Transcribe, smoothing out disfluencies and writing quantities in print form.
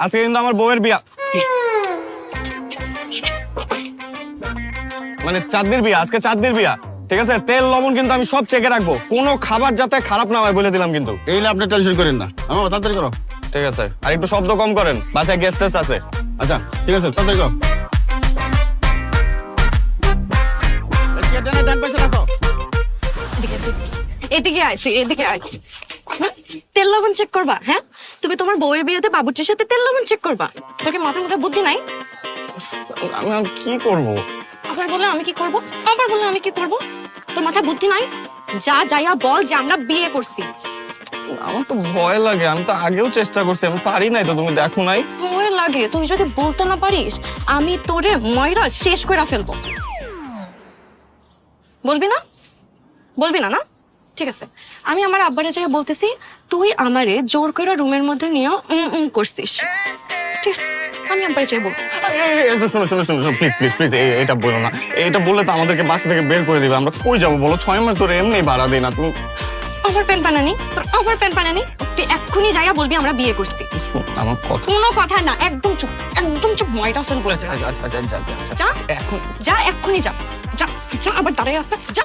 আজকে কিন্তু আমার বউয়ের বিয়া, মানে চাঁদনির বিয়া, আজকে চাঁদনির বিয়া। ঠিক আছে, তেল লবণ কিন্তু আমি সব চেকে রাখবো, কোনো খাবার যাতে খারাপ না হয় বলে দিলাম কিন্তু। এইলে আপনি টেনশন করেন না, আমার তাড়াতাড়ি করো। ঠিক আছে, আর একটু শব্দ কম করেন, বাসায় গেস্ট টেস্ট আছে। আচ্ছা ঠিক আছে, তাড়াতাড়ি করো। ডান পাশে রাখো। এদিকে আছি, এদিকে আছি। তেল লবণ চেক করবা? হ্যাঁ, তুমি তোমার বউয়ের বিয়েতে বাবুর্চির সাথে তেল লবণ চেক করবা? তোকে মাথা মুঠা বুদ্ধি নাই? আমি আর কি করব? আবার বলে আমি কি করব, আবার বলে আমি কি করব? তোর মাথায় বুদ্ধি নাই? যা যাইয়া বল যে আমরা বিয়ে করছি। আমার তো ভয় লাগে, আমি তো আগেও চেষ্টা করছি, আমি পারি নাই তো, তুমি দেখো নাই? ভয় লাগে? তুই যদি বলতে না পারিস আমি তোরে ময়রা শেষ করে ফেলবো। বলবি না? বলবি না? না ঠিক আছে, আমি আমার আব্বারে যাই বলতেছি তুই আমারে জোর করে রুমের মধ্যে নিয়ে করছিস। ঠিক আছে, আমি আব্বারে যাই বলবো। শোনো শোনো শোনো শোনো, প্লিজ প্লিজ প্লিজ, এটা বলো না। এটা বললে তো আমাদেরকে বাসা থেকে বের করে দিবে, আমরা কই যাবো বলো? 6 মাস ধরে এমনি ভাড়া দিই না তুমি। আমার প্যান পানানি, তোর আমার প্যান পানানি, তুই এক্ষুনি যাইয়া বলবি আমরা বিয়ে করছি। আমার কথা, কোনো কথা না, একদম চুপ, একদম চুপ, ময়টা ফেল বলে। আচ্ছা, যা, এখন যা এক্ষুনি যা, যা, যা, আবার দাঁড়াই আসতে যা।